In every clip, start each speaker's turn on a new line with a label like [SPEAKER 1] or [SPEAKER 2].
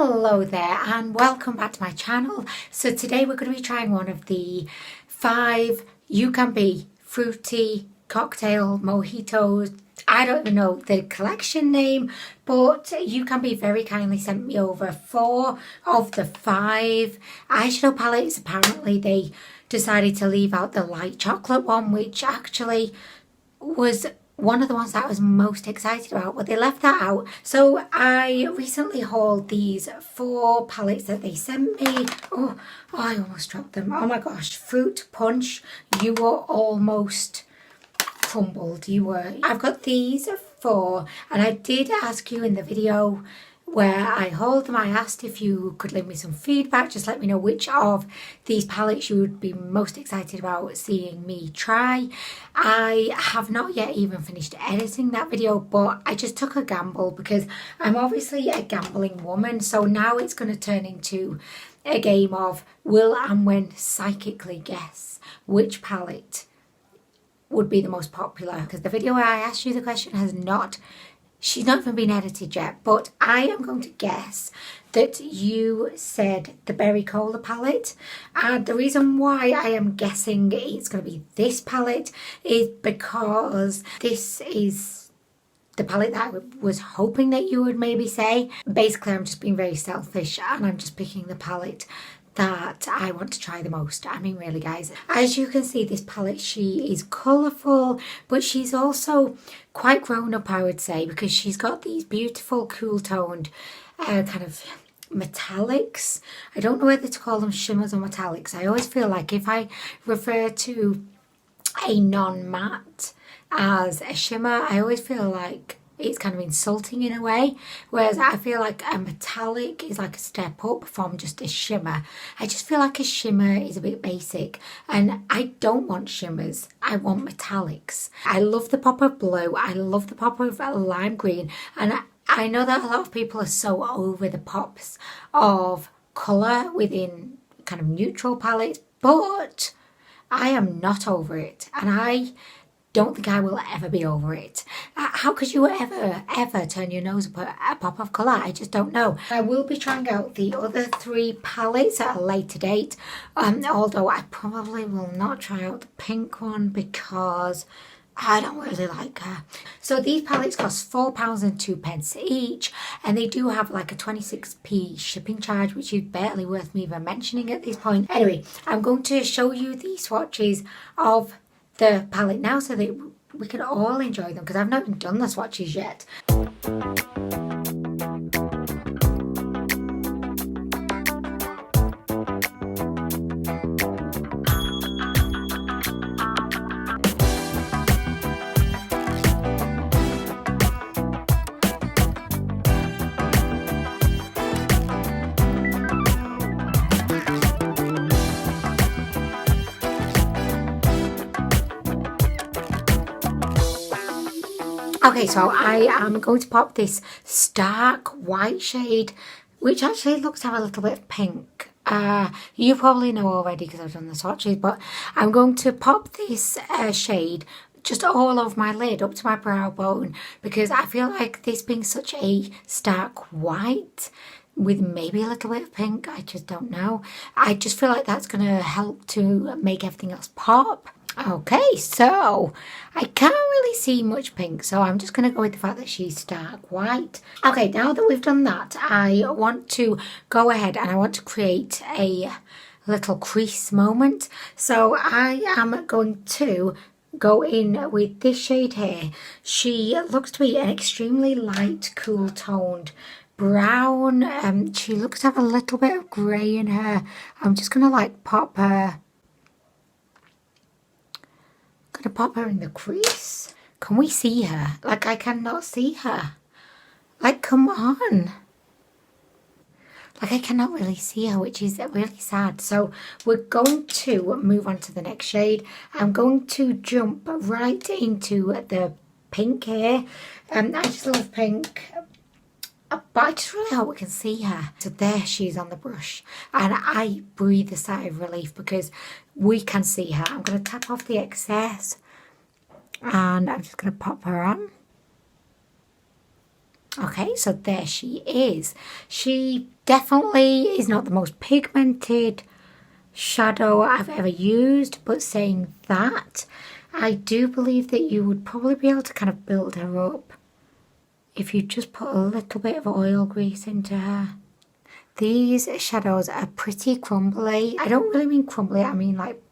[SPEAKER 1] Hello there and welcome back to my channel. So today we're going to be trying one of the 5 Ucanbe fruity cocktail mojitos. I don't even know the collection name, but Ucanbe very kindly sent me over 4 of the 5 eyeshadow palettes. Apparently they decided to leave out the light chocolate one, which actually was one of the ones that I was most excited about, but they left that out. So I recently hauled these 4 palettes that they sent me. Oh, I almost dropped them. Oh my gosh. Fruit punch. You were almost crumbled. You were. I've got these 4, and I did ask you in the video where I hauled them, I asked if you could leave me some feedback. Just let me know which of these palettes you would be most excited about seeing me try. I have not yet even finished editing that video, but I just took a gamble because I'm obviously a gambling woman. So now it's going to turn into a game of will Anwen psychically guess which palette would be the most popular, because the video where I asked you the question she's not even been edited yet, but I am going to guess that you said the Berry Cola palette. And the reason why I am guessing it's going to be this palette is because this is the palette that I was hoping that you would maybe say. Basically, I'm just being very selfish and I'm just picking the palette that I want to try the most. I mean, really guys, as you can see, this palette, she is colourful, but she's also quite grown up, I would say, because she's got these beautiful cool toned kind of metallics. I don't know whether to call them shimmers or metallics. I always feel like if I refer to a non-matte as a shimmer, I always feel like it's kind of insulting in a way, whereas I feel like a metallic is like a step up from just a shimmer. I just feel like a shimmer is a bit basic, and I don't want shimmers, I want metallics. I love the pop of blue, I love the pop of lime green, and I know that a lot of people are so over the pops of colour within kind of neutral palettes, but I am not over it, and I don't think I will ever be over it. How could you ever turn your nose up at a pop of colour? I just don't know. I will be trying out the other 3 palettes at a later date, although I probably will not try out the pink one because I don't really like her. So these palettes cost £4.02 each, and they do have like a 26p shipping charge, which is barely worth me even mentioning at this point. Anyway, I'm going to show you the swatches of the palette now so that we can all enjoy them, because I've not even done the swatches yet. Okay, so I am going to pop this stark white shade, which actually looks to have a little bit of pink. You probably know already because I've done the swatches, but I'm going to pop this shade just all over my lid up to my brow bone, because I feel like this being such a stark white with maybe a little bit of pink, I just don't know. I just feel like that's going to help to make everything else pop. Okay, so I can't really see much pink, so I'm just going to go with the fact that she's stark white. Okay, now that we've done that, I want to go ahead and I want to create a little crease moment. So I am going to go in with this shade here. She looks to be an extremely light, cool toned brown. She looks to have a little bit of grey in her. I'm just going to like pop her in the crease. Can we see her? Like, I cannot see her. Like, come on. Like, I cannot really see her, which is really sad. So we're going to move on to the next shade. I'm going to jump right into the pink here. I just love pink, but I just really hope we can see her. So there she is on the brush, and I breathe a sigh of relief because we can see her. I'm going to tap off the excess and I'm just going to pop her on. Okay, so there she is. She definitely is not the most pigmented shadow I've ever used, but saying that, I do believe that you would probably be able to kind of build her up if you just put a little bit of oil grease into her. These shadows are pretty crumbly. I don't really mean crumbly, I mean like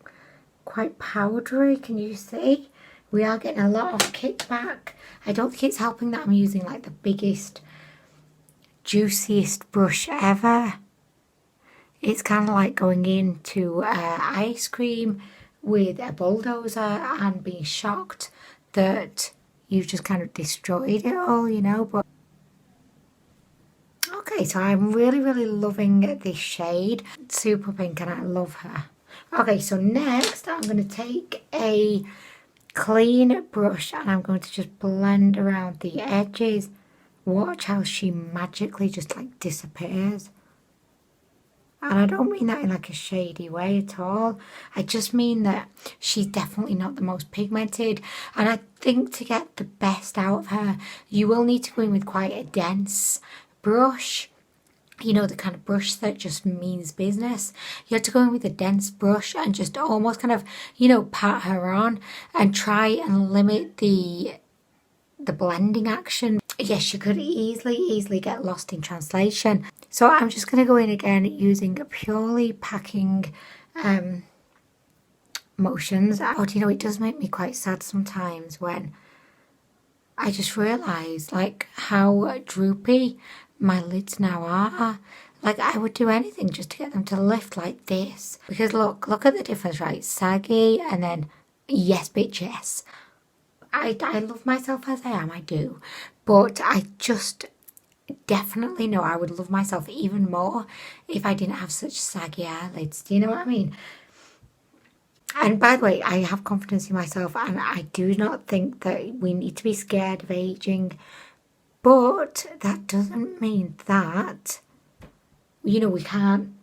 [SPEAKER 1] quite powdery. Can you see? We are getting a lot of kickback. I don't think it's helping that I'm using like the biggest, juiciest brush ever. It's kind of like going into ice cream with a bulldozer and being shocked that you've just kind of destroyed it all, you know. But okay, so I'm really loving this shade. Super pink, and I love her. Okay, so next I'm going to take a clean brush and I'm going to just blend around the edges. Watch how she magically just like disappears. And I don't mean that in like a shady way at all. I just mean that she's definitely not the most pigmented. And I think to get the best out of her, you will need to go in with quite a dense brush. You know, the kind of brush that just means business. You have to go in with a dense brush and just almost kind of, you know, pat her on and try and limit the blending action. Yes, you could easily get lost in translation. So I'm just going to go in again using purely packing motions. Oh, do you know, it does make me quite sad sometimes when I just realise like how droopy my lids now are. Like I would do anything just to get them to lift like this. Because look at the difference, right? Saggy and then yes bitch yes. I love myself as I am, I do. But I just definitely know I would love myself even more if I didn't have such saggy eyelids. Do you know what I mean? And by the way, I have confidence in myself and I do not think that we need to be scared of aging. But that doesn't mean that, you know, we can't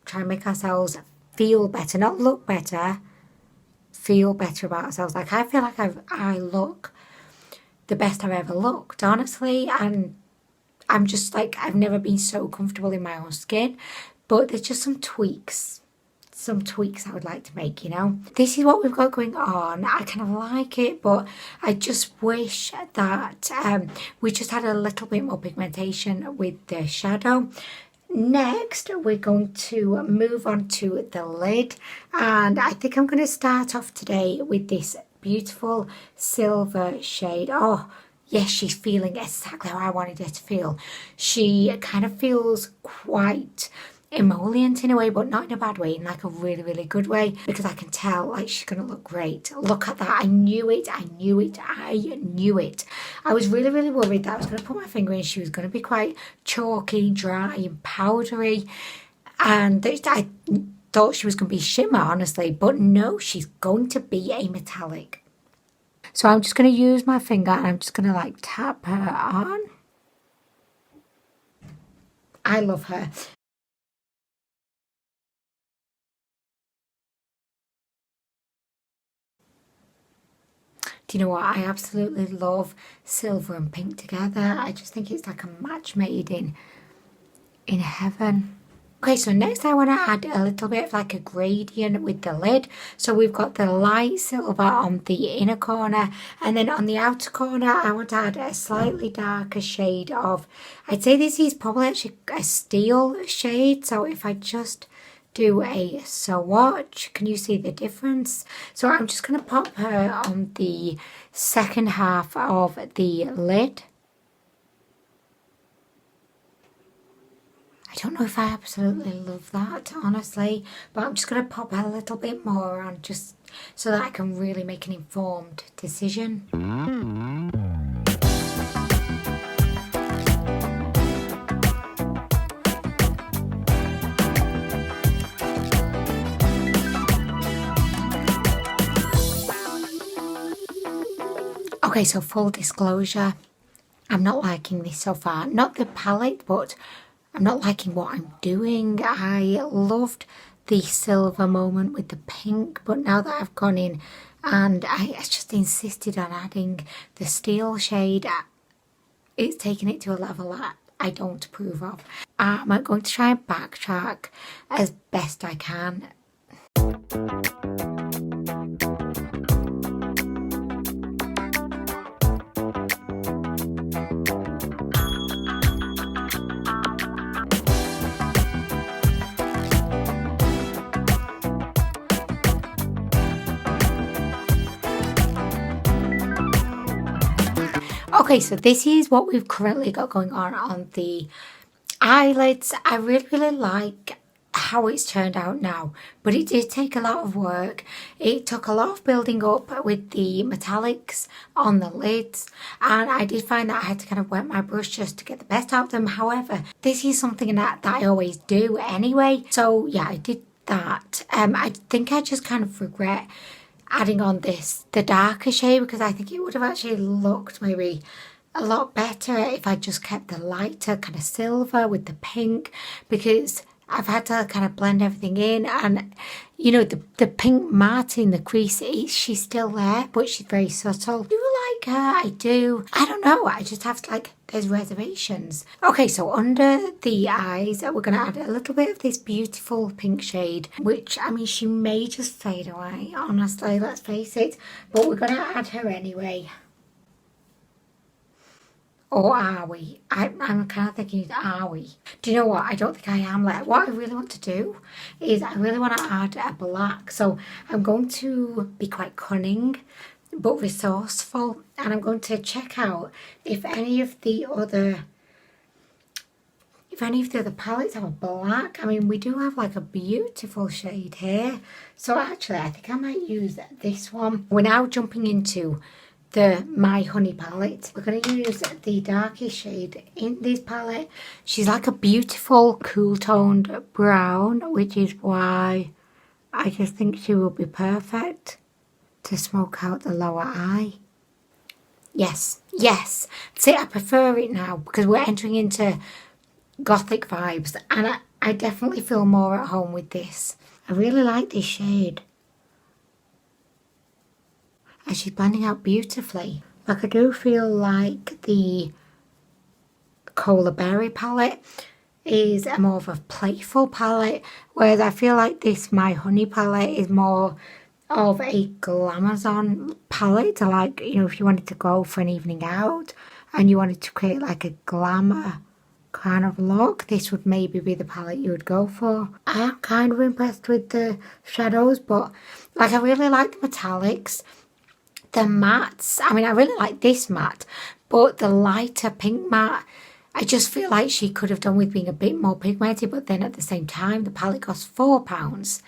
[SPEAKER 1] try and make ourselves feel better, not look better, feel better about ourselves. Like I feel like I look the best I've ever looked, honestly, and I'm just like, I've never been so comfortable in my own skin. But there's just some tweaks I would like to make, you know. This is what we've got going on. I kind of like it, but I just wish that we just had a little bit more pigmentation with the shadow. Next, we're going to move on to the lid, and I think I'm going to start off today with this beautiful silver shade. Oh, yes, she's feeling exactly how I wanted her to feel. She kind of feels quite emollient in a way, but not in a bad way, in like a really good way, because I can tell like she's gonna look great. Look at that. I knew it. I was really worried that I was gonna put my finger in, she was gonna be quite chalky, dry and powdery, and I thought she was gonna be shimmer, honestly, but no, she's going to be a metallic. So I'm just gonna use my finger and I'm just gonna like tap her on. I love her. Do you know what? I absolutely love silver and pink together. I just think it's like a match made in heaven. Okay, so next I want to add a little bit of like a gradient with the lid. So we've got the light silver on the inner corner, and then on the outer corner I want to add a slightly darker shade of, I'd say this is probably actually a steel shade. So if I just do a swatch, can you see the difference? So I'm just going to pop her on the second half of the lid. I don't know if I absolutely love that, honestly, but I'm just going to pop a little bit more on just so that I can really make an informed decision. Okay, so full disclosure, I'm not liking this so far. Not the palette, but I'm not liking what I'm doing. I loved the silver moment with the pink, but now that I've gone in and I just insisted on adding the steel shade, it's taken it to a level that I don't approve of. I'm going to try and backtrack as best I can. Okay, so this is what we've currently got going on the eyelids. I really like how it's turned out now, but it did take a lot of work. It took a lot of building up with the metallics on the lids, and I did find that I had to kind of wet my brush just to get the best out of them. However, this is something that I always do anyway, so yeah, I did that. I think I just kind of regret adding on the darker shade, because I think it would have actually looked maybe a lot better if I just kept the lighter kind of silver with the pink, because I've had to kind of blend everything in, and you know, the pink matte in the crease, she's still there, but she's very subtle. I do like her, I do. I don't know, I just have to, like, there's reservations. Okay, so under the eyes, we're going to add a little bit of this beautiful pink shade, which, I mean, she may just fade away, honestly, let's face it, but we're going to add her anyway. Or are we? I'm kind of thinking, are we? Do you know what? I don't think I am. Like, what I really want to do is I really want to add a black. So I'm going to be quite cunning but resourceful, and I'm going to check out if any of the other palettes have a black. I mean, we do have like a beautiful shade here. So actually, I think I might use this one. We're now jumping into the My Honey palette. We're going to use the darkest shade in this palette. She's like a beautiful cool toned brown, which is why I just think she will be perfect to smoke out the lower eye. Yes, see, I prefer it now because we're entering into gothic vibes, and I definitely feel more at home with this. I really like this shade. And she's blending out beautifully. Like, I do feel like the Cola Berry palette is a more of a playful palette, whereas I feel like this My Honey palette is more of a glamazon palette. So, like, you know, if you wanted to go for an evening out and you wanted to create like a glamour kind of look, this would maybe be the palette you would go for. I am kind of impressed with the shadows, but like, I really like the metallics. The mattes, I mean, I really like this matte, but the lighter pink matte, I just feel like she could have done with being a bit more pigmented, but then at the same time, the palette costs £4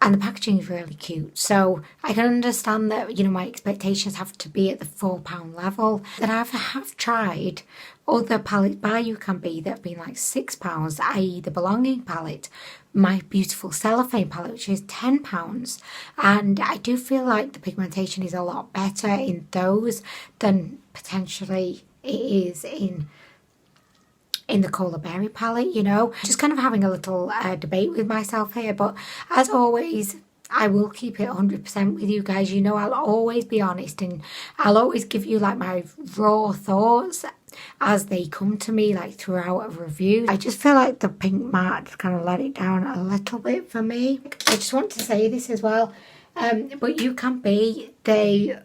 [SPEAKER 1] and the packaging is really cute. So I can understand that, you know, my expectations have to be at the £4 level. Then I have tried other palettes by Ucanbe that have been like £6, i.e. the Belonging palette, my beautiful cellophane palette, which is £10, and I do feel like the pigmentation is a lot better in those than potentially it is in the Cola Berry palette, you know. Just kind of having a little debate with myself here, but as always, I will keep it 100% with you guys. You know, I'll always be honest, and I'll always give you like my raw thoughts as they come to me, like throughout a review. I just feel like the pink matte kind of let it down a little bit for me. I just want to say this as well, but Ucanbe, they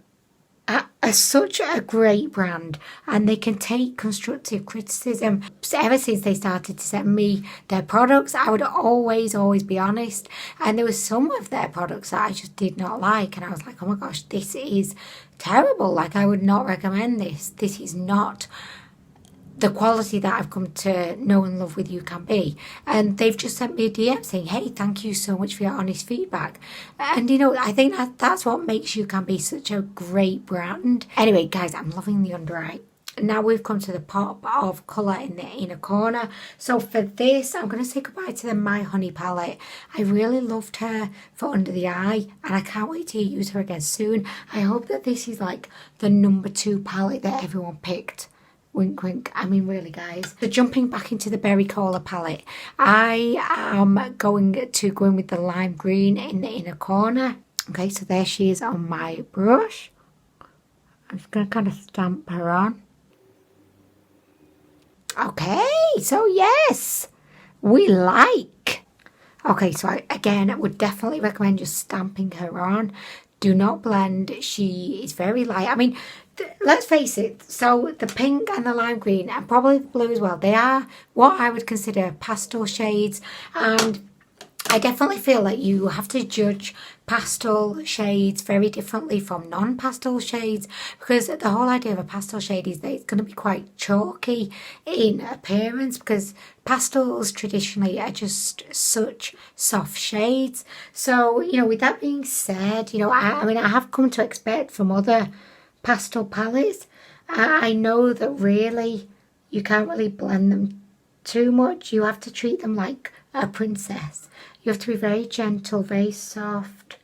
[SPEAKER 1] are such a great brand, and they can take constructive criticism. Ever since they started to send me their products, I would always be honest, and there was some of their products that I just did not like, and I was like, oh my gosh, this is terrible, like I would not recommend this is not the quality that I've come to know and love with Ucanbe. And they've just sent me a DM saying, hey, thank you so much for your honest feedback. And you know, I think that's what makes Ucanbe such a great brand. Anyway, guys, I'm loving the under eye. Now we've come to the pop of colour in the inner corner. So for this, I'm going to say goodbye to the My Honey palette. I really loved her for under the eye, and I can't wait to use her again soon. I hope that this is like the #2 palette that everyone picked. Wink, wink. I mean, really, guys. So jumping back into the Berry Cola palette, I am going to go in with the lime green in the inner corner. Okay, so there she is on my brush. I'm just going to kind of stamp her on. Okay, so yes, we like. Okay, so again, I would definitely recommend just stamping her on. Do not blend. She is very light. I mean, let's face it. So the pink and the lime green and probably the blue as well, they are what I would consider pastel shades. And I definitely feel like you have to judge pastel shades very differently from non-pastel shades, because the whole idea of a pastel shade is that it's going to be quite chalky in appearance, because pastels traditionally are just such soft shades. So, you know, with that being said, you know, I mean, I have come to expect from other pastel palettes, I know that really you can't really blend them too much. You have to treat them like a princess. You have to be very gentle, very soft.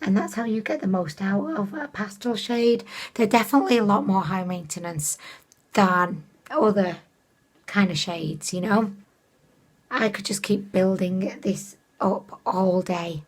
[SPEAKER 1] And that's how you get the most out of a pastel shade. They're definitely a lot more high maintenance than other kind of shades, you know. I could just keep building this up all day.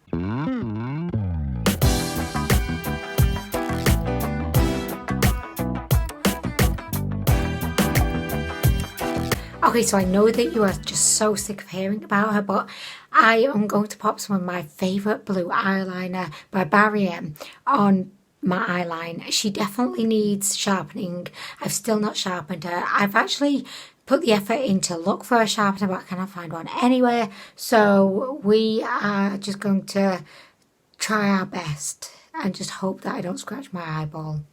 [SPEAKER 1] Okay, so I know that you are just so sick of hearing about her, but I am going to pop some of my favourite blue eyeliner by Barry M on my eyeline. She definitely needs sharpening. I've still not sharpened her. I've actually put the effort in to look for a sharpener, but I cannot find one anywhere. So we are just going to try our best and just hope that I don't scratch my eyeball.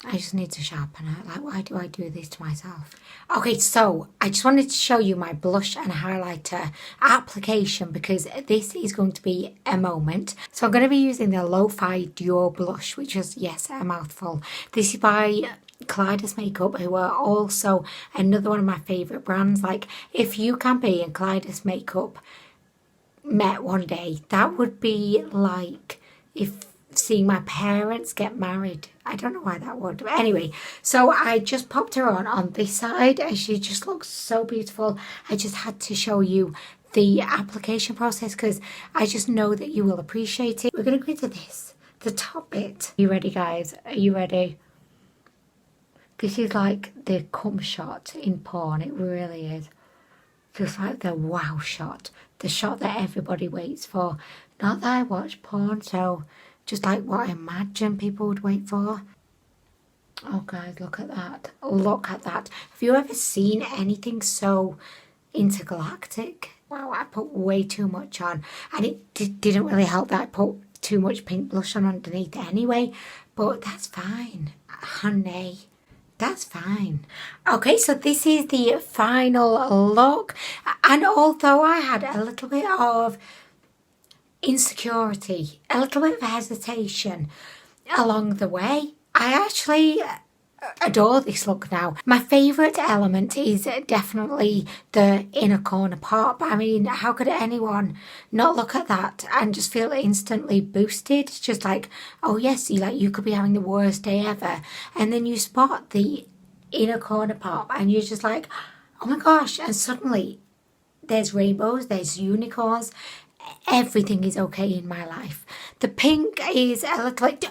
[SPEAKER 1] I just need to sharpen it. Like, why do I do this to myself? Okay, so I just wanted to show you my blush and highlighter application, because this is going to be a moment. So I'm going to be using the Lo-Fi Duo blush, which is, yes, a mouthful. This is by Kaleidos Makeup, who are also another one of my favourite brands. Like, if Ucanbe and Kaleidos Makeup met one day, that would be like if seeing my parents get married. I don't know why that would. But anyway, so I just popped her on this side and she just looks so beautiful. I just had to show you the application process because I just know that you will appreciate it. We're going to go into this, the top bit. Are you ready, guys? Are you ready? This is like the cum shot in porn. It really is. Just like the wow shot. The shot that everybody waits for. Not that I watch porn, so just like what I imagine people would wait for. Oh, guys, look at that. Look at that. Have you ever seen anything so intergalactic? Wow, I put way too much on. And it didn't really help that I put too much pink blush on underneath anyway. But that's fine, honey. That's fine. Okay, so this is the final look. And although I had a little bit of insecurity, a little bit of hesitation along the way, I actually adore this look now. My favourite element is definitely the inner corner pop. I mean, how could anyone not look at that and just feel instantly boosted? It's just like, oh yes, you could be having the worst day ever, and then you spot the inner corner pop and you're just like, oh my gosh, and suddenly there's rainbows, there's unicorns, everything is okay in my life. The pink is a little like,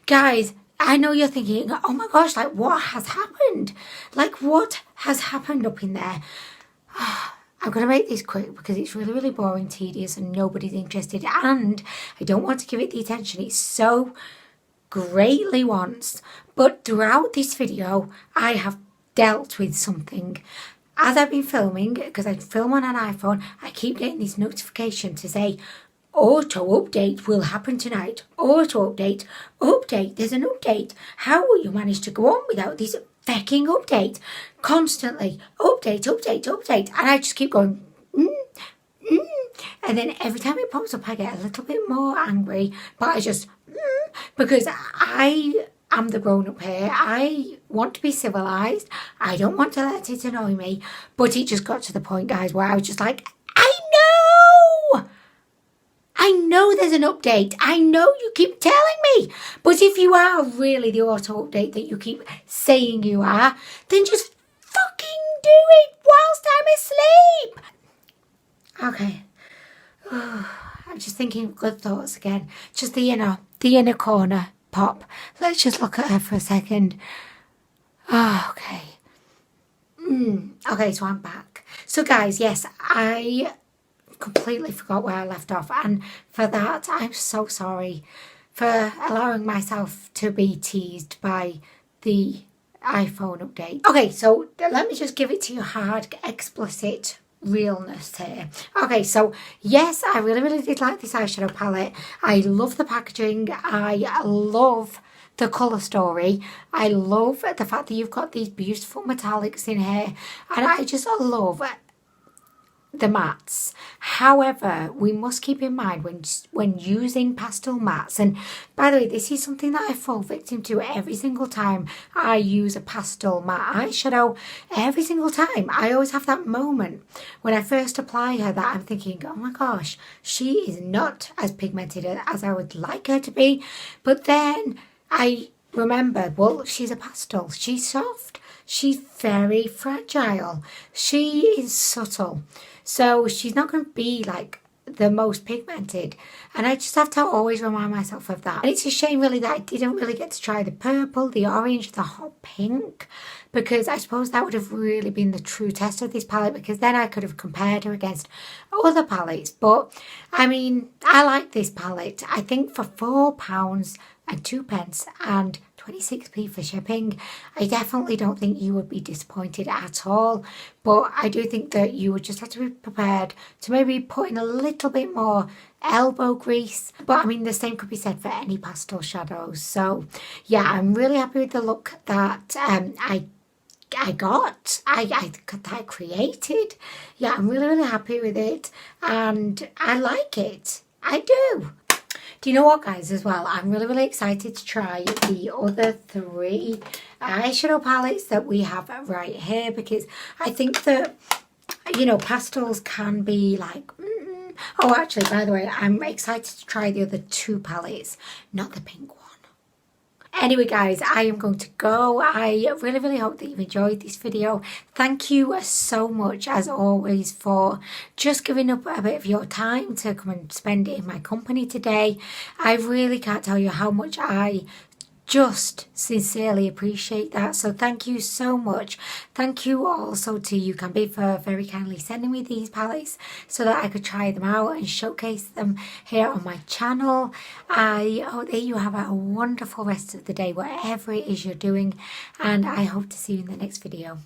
[SPEAKER 1] guys, I know you're thinking, oh my gosh, like what has happened? Like what has happened up in there? I'm going to make this quick because it's really, really boring, tedious, and nobody's interested. And I don't want to give it the attention it so greatly wants. But throughout this video, I have dealt with something. As I've been filming, because I film on an iPhone, I keep getting this notification to say, auto update will happen tonight. Auto update. Update. There's an update. How will you manage to go on without this fecking update? Constantly. Update, update, update. And I just keep going, And then every time it pops up, I get a little bit more angry. But I just, because I am the grown-up here. I want to be civilised. I don't want to let it annoy me. But it just got to the point, guys, where I was just like, I know there's an update. I know you keep telling me. But if you are really the auto update that you keep saying you are, then just fucking do it whilst I'm asleep. Okay. I'm just thinking of good thoughts again. Just the inner corner pop. Let's just look at her for a second. Oh, okay. Okay, so I'm back. So guys, yes, I completely forgot where I left off, and for that I'm so sorry for allowing myself to be teased by the iPhone update. Okay, so let me just give it to you hard, explicit realness here. Okay, so yes, I really did like this eyeshadow palette. I love the packaging. I love the colour story. I love the fact that you've got these beautiful metallics in here, and I just love the mattes. However, we must keep in mind when using pastel mattes, and by the way, this is something that I fall victim to every single time I use a pastel matte eyeshadow. Every single time I always have that moment when I first apply her that I'm thinking, oh my gosh, she is not as pigmented as I would like her to be. But then I remember, well, she's a pastel, she's soft, she's very fragile, she is subtle, so she's not going to be like the most pigmented, and I just have to always remind myself of that. And it's a shame really that I didn't really get to try the purple, the orange, the hot pink, because I suppose that would have really been the true test of this palette, because then I could have compared her against other palettes. But I mean, I like this palette. I think for £4 and 2 pence and 26p for shipping, I definitely don't think you would be disappointed at all. But I do think that you would just have to be prepared to maybe put in a little bit more elbow grease. But I mean, the same could be said for any pastel shadows. So yeah, I'm really happy with the look that I created. Yeah, I'm really happy with it, and I like it. I do. Do you know what, guys, as well? I'm really excited to try the other 3 eyeshadow palettes that we have right here, because I think that, you know, pastels can be like, Oh, actually, by the way, I'm excited to try the other 2 palettes, not the pink one. Anyway, guys, I am going to go. I really hope that you've enjoyed this video. Thank you so much, as always, for just giving up a bit of your time to come and spend it in my company today. I really can't tell you how much I just sincerely appreciate that. So thank you so much. Thank you also to Ucanbe for very kindly sending me these palettes so that I could try them out and showcase them here on my channel. I hope that you have a wonderful rest of the day, whatever it is you're doing, and I hope to see you in the next video.